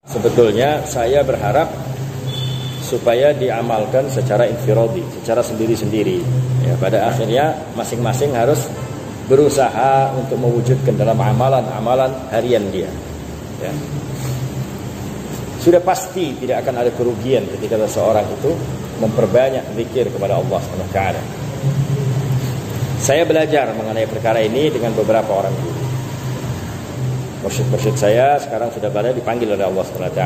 Sebetulnya saya berharap supaya diamalkan secara infiradi, secara sendiri-sendiri. Ya, pada akhirnya masing-masing harus berusaha untuk mewujudkan dalam amalan-amalan harian dia. Ya. Sudah pasti tidak akan ada kerugian ketika seseorang itu memperbanyak zikir kepada Allah SWT. Saya belajar mengenai perkara ini dengan beberapa orang guru. Mursyid saya sekarang sudah pada dipanggil oleh Allah SWT.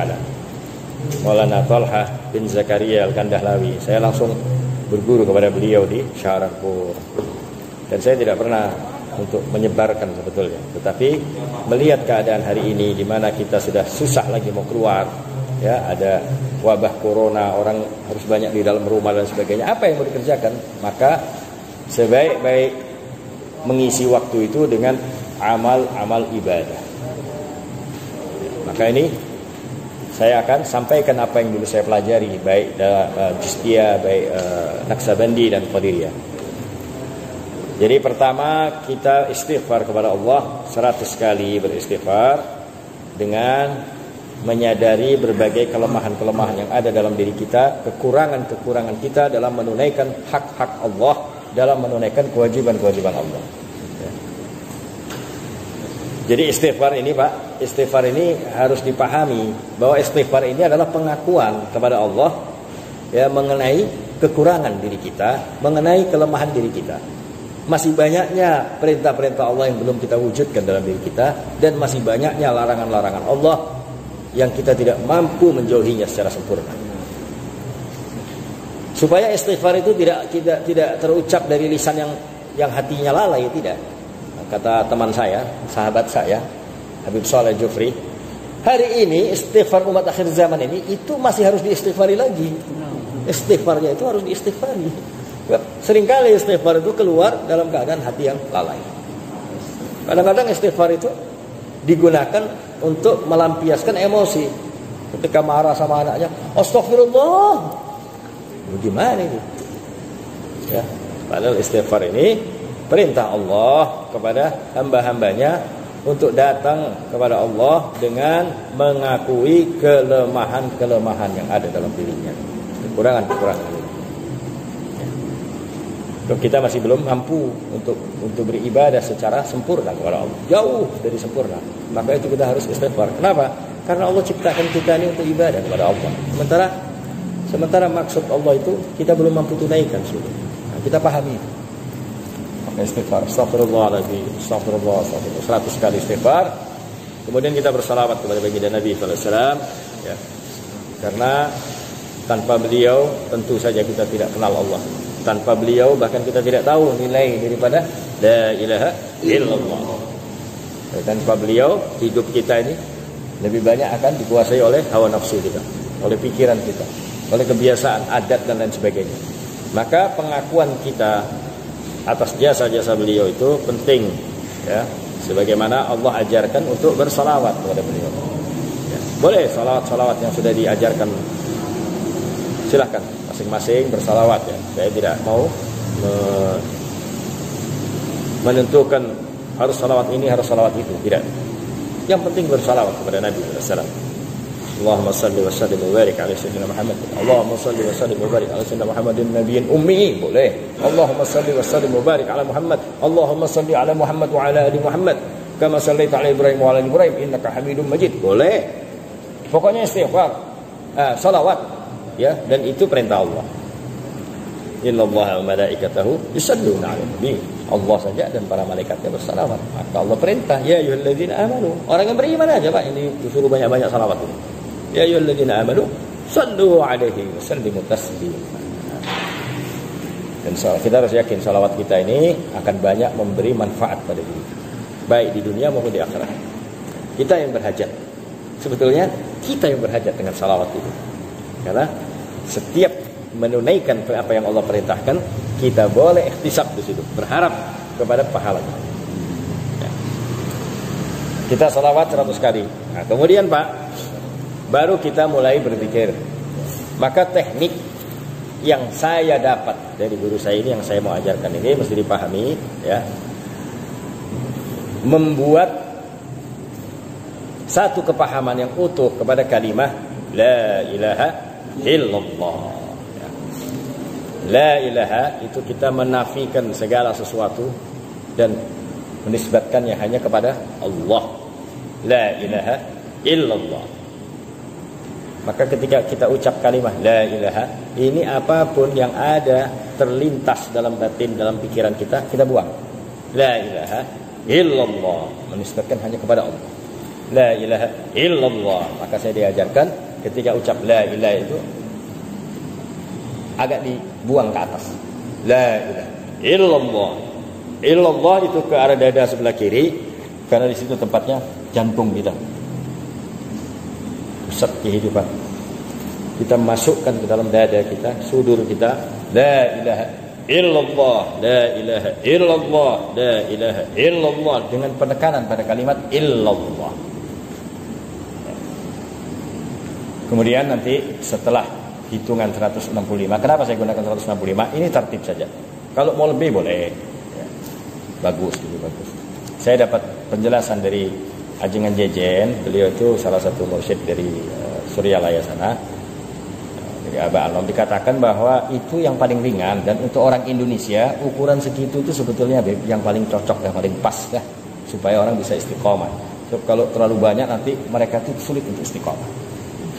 Maulana Talha bin Zakaria Al-Kandahlawi. Saya langsung berguru kepada beliau di Syahrapur. Dan saya tidak pernah untuk menyebarkan sebetulnya. Tetapi melihat keadaan hari ini di mana kita sudah susah lagi mau keluar, ya, ada wabah corona, orang harus banyak di dalam rumah dan sebagainya. Apa yang mau dikerjakan? Maka sebaik-baik mengisi waktu itu dengan amal-amal ibadah. Maka ini saya akan sampaikan apa yang dulu saya pelajari, baik Juz'iyah, baik Naqsabandi dan Qadiriyah. Jadi pertama kita istighfar kepada Allah 100 kali beristighfar dengan menyadari berbagai kelemahan-kelemahan yang ada dalam diri kita, kekurangan-kekurangan kita dalam menunaikan hak-hak Allah, dalam menunaikan kewajiban-kewajiban Allah. Jadi istighfar ini Pak, istighfar ini harus dipahami bahwa istighfar ini adalah pengakuan kepada Allah, ya, mengenai kekurangan diri kita, mengenai kelemahan diri kita. Masih banyaknya perintah-perintah Allah yang belum kita wujudkan dalam diri kita, dan masih banyaknya larangan-larangan Allah yang kita tidak mampu menjauhinya secara sempurna. Supaya istighfar itu tidak terucap dari lisan yang hatinya lalai, tidak. Kata teman saya, sahabat saya, Habib Saleh Jufri, hari ini istighfar umat akhir zaman ini itu masih harus diistighfari lagi. Istighfarnya itu harus diistighfari. Seringkali istighfar itu keluar dalam keadaan hati yang lalai. Kadang-kadang istighfar itu digunakan untuk melampiaskan emosi. Ketika marah sama anaknya, astagfirullah. Bagaimana ini? Ya, padahal istighfar ini perintah Allah kepada hamba-hambanya untuk datang kepada Allah dengan mengakui kelemahan-kelemahan yang ada dalam dirinya, kekurangan-kekurangan. Kita masih belum mampu untuk beribadah secara sempurna kepada Allah, jauh dari sempurna. Maka itu kita harus istighfar. Kenapa? Karena Allah ciptakan kita ini untuk ibadah kepada Allah. Sementara maksud Allah itu kita belum mampu tunaikan sudah. Nah, kita pahami. Istighfar, astagfirullahaladzim, astagfirullah, 100 kali istighfar. Kemudian kita bersalawat kepada baginda Nabi SAW, ya. Karena tanpa beliau tentu saja kita tidak kenal Allah. Tanpa beliau bahkan kita tidak tahu nilai daripada la ilaha illallah. Tanpa beliau hidup kita ini lebih banyak akan dikuasai oleh hawa nafsu kita, oleh pikiran kita, oleh kebiasaan, adat dan lain sebagainya. Maka pengakuan kita atas jasa-jasa beliau itu penting, ya, sebagaimana Allah ajarkan untuk bersalawat kepada beliau, ya. Boleh salawat yang sudah diajarkan, silahkan masing-masing bersalawat, ya. Saya tidak mau menentukan harus salawat ini, harus salawat itu, tidak. Yang penting bersalawat kepada Nabi SAW. Allahumma salli wa sallim wa barik ala sayyidina Muhammad. Allahumma salli wa sallim wa barik ala sayyidina Muhammadin nabiyyin ummi. Boleh. Allahumma salli wa sallim wa barik ala Muhammad. Allahumma salli ala Muhammad wa ala ali Muhammad kama sallaita ala Ibrahim wa ala ali Ibrahim innaka Hamidum Majid. Boleh. Pokoknya istighfar, salawat, ya, dan itu perintah Allah. Innallaha wa malaikatahu yusalluna 'alan nabi. Allah saja dan para malaikatnya bersalawat. Maka Allah perintah, ya ayyuhalladzina amanu. Orang yang beriman aja Pak ini disuruh banyak-banyak salawat ini. Ya ayyuhalladzina amanu sallu 'alaihi wa sallimu taslima. Dan kita harus yakin salawat kita ini akan banyak memberi manfaat pada diri kita, baik di dunia maupun di akhirat. Kita yang berhajat. Sebetulnya kita yang berhajat dengan salawat itu. Karena setiap menunaikan apa yang Allah perintahkan, kita boleh ikhtisab di situ, berharap kepada pahalanya. Ya. Kita salawat 100 kali. Nah, kemudian Pak, baru kita mulai berzikir. Maka teknik yang saya dapat dari guru saya ini, yang saya mau ajarkan ini mesti dipahami, ya. Membuat satu kepahaman yang utuh kepada kalimah la ilaha illallah. La ilaha itu kita menafikan segala sesuatu dan menisbatkannya hanya kepada Allah. La ilaha illallah. Maka ketika kita ucap kalimat la ilaha, ini apapun yang ada terlintas dalam batin, dalam pikiran kita, kita buang. La ilaha illallah, menisbatkan hanya kepada Allah. La ilaha illallah. Maka saya diajarkan ketika ucap la ilaha itu agak dibuang ke atas. La ilaha illallah. Illallah itu ke arah dada sebelah kiri, karena di situ tempatnya jantung kita, pusat kehidupan. Kita masukkan ke dalam dada kita, sudur kita, la ilaha illallah, la ilaha illallah, la ilaha illallah, dengan penekanan pada kalimat illallah. Kemudian nanti setelah hitungan 165, kenapa saya gunakan 165? Ini tertib saja. Kalau mau lebih boleh. Ya. Bagus, lebih bagus. Saya dapat penjelasan dari Ajengan Jejen, beliau itu salah satu mursyid dari Suryalaya sana. Dari Abah Anom dikatakan bahwa itu yang paling ringan, dan untuk orang Indonesia ukuran segitu itu sebetulnya yang paling cocok, yang paling pas ya, supaya orang bisa istiqomah. So, kalau terlalu banyak nanti mereka itu sulit untuk istiqomah.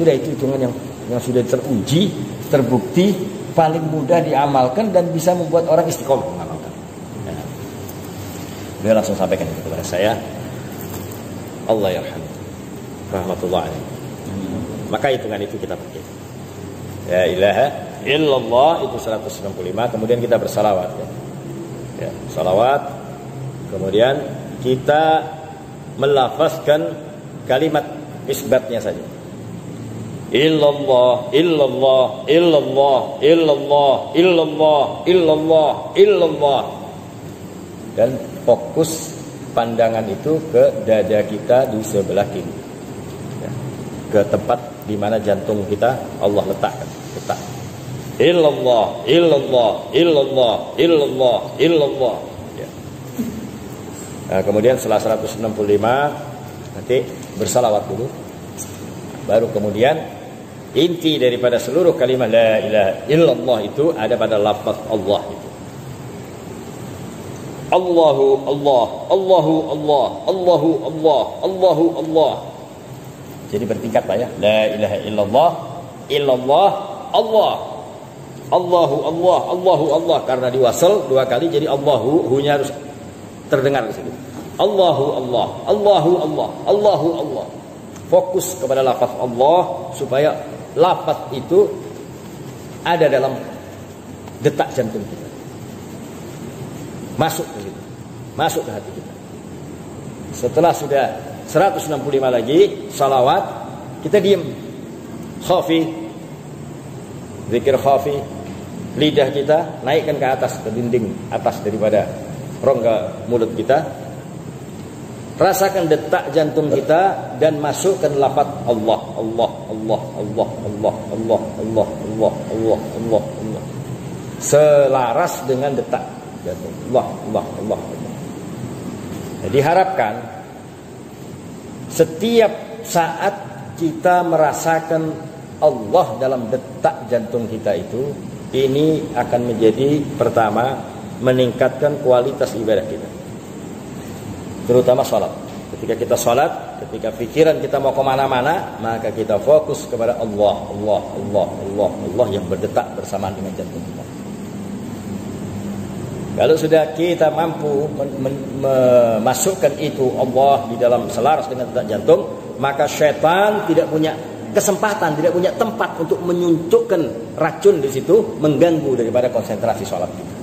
Sudah itu hitungan yang sudah teruji, terbukti, paling mudah diamalkan dan bisa membuat orang istiqomah mengamalkan. Ya. Beliau langsung sampaikan itu kepada saya. Allah yarham, rahmatullah alaihi. Maka hitungan itu kita pakai. La ilaha illallah itu 165. Kemudian kita bersalawat ya. Ya, salawat. Kemudian kita melafazkan kalimat isbatnya saja. Illallah, illallah, illallah, illallah, illallah, illallah, illallah. Dan fokus pandangan itu ke dada kita di sebelah kiri ya, ke tempat di mana jantung kita Allah letakkan. Letak. Illallah, illallah, illallah, illallah, illallah ya. Nah, kemudian setelah 165 nanti bersalawat dulu, baru kemudian inti daripada seluruh kalimat la ilaha illallah itu ada pada lafaz Allah itu. Allahu Allah, Allahu Allah, Allahu Allah, Allahu Allah. Jadi bertingkat lah ya. La ilaha illallah, illallah, Allah. Allahu Allah, Allahu Allah, karena diwasal dua kali jadi Allahu, hu-nya harus terdengar di situ. Allahu Allah, Allahu Allah, Allahu Allah. Fokus kepada lafaz Allah supaya lafaz itu ada dalam detak jantung kita. Masuk ke situ, masuk ke hati kita. Setelah sudah 165 lagi salawat, kita diam, khafi, zikir khafi, lidah kita naikkan ke atas, ke dinding atas daripada rongga mulut kita, rasakan detak jantung kita dan masukkan lafaz Allah, Allah, Allah, Allah, Allah, Allah, Allah, Allah, Allah, Allah, Allah, selaras dengan detak jantung. Allah, Allah, Allah, Allah. Jadi diharapkan setiap saat kita merasakan Allah dalam detak jantung kita itu, ini akan menjadi pertama meningkatkan kualitas ibadah kita, terutama sholat. Ketika kita sholat, ketika pikiran kita mau kemana-mana, maka kita fokus kepada Allah, Allah, Allah, Allah, Allah yang berdetak bersamaan dengan jantung kita. Kalau sudah kita mampu memasukkan itu Allah di dalam selaras dengan detak jantung, maka syaitan tidak punya kesempatan, tidak punya tempat untuk menyuntukkan racun di situ, mengganggu daripada konsentrasi sholat kita.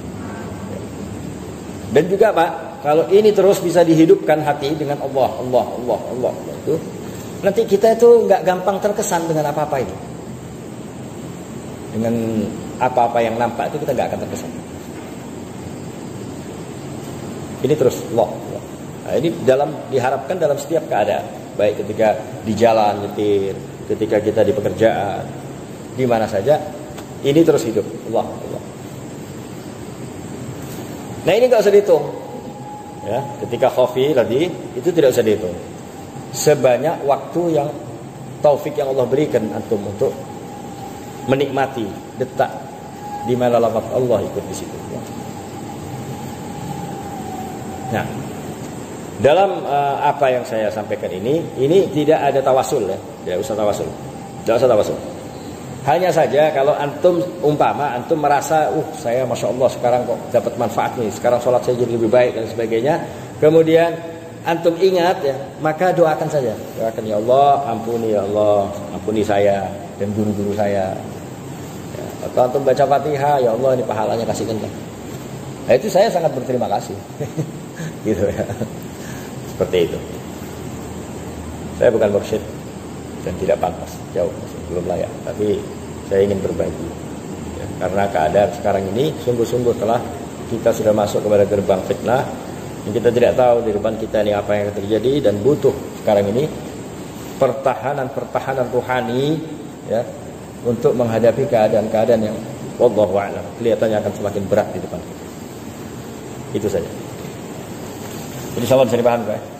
Dan juga Pak, kalau ini terus bisa dihidupkan hati dengan Allah, Allah, Allah, Allah, itu nanti kita itu nggak gampang terkesan dengan apa-apa itu. Dengan apa-apa yang nampak itu kita nggak akan terkesan. Ini terus Allah. Nah, ini diharapkan dalam setiap keadaan, baik ketika di jalan nyetir, ketika kita di pekerjaan, di mana saja, ini terus hidup Allah, Allah. Nah ini nggak usah dihitung, ya. Ketika khafi tadi itu tidak usah dihitung. sebanyak waktu yang taufik yang Allah berikan antum untuk menikmati detak di mana lafaz Allah ikut di situ. Nah, dalam apa yang saya sampaikan ini tidak ada tawasul ya, tidak usah tawasul, tidak usah tawasul. Hanya saja kalau antum umpama antum merasa, saya masya Allah sekarang kok dapat manfaat nih, sekarang sholat saya jadi lebih baik dan sebagainya. Kemudian antum ingat ya, maka doakan saja, doakan ya Allah, ampuni saya dan guru-guru saya. Ya, atau antum baca Fatihah, ya Allah ini pahalanya kasihkan. Nah, itu saya sangat berterima kasih. Gitu ya. Seperti itu. Saya bukan mursyid dan tidak pantas, jauh, belum layak. Tapi saya ingin berbagi ya, karena keadaan sekarang ini sungguh-sungguh telah kita sudah masuk kepada gerbang fitnah yang kita tidak tahu di depan kita ini apa yang akan terjadi, dan butuh sekarang ini pertahanan rohani ya, untuk menghadapi keadaan-keadaan yang wallahu a'lam kelihatannya akan semakin berat di depan kita. Itu saja. Jadi sama bisa dipahami, Pak.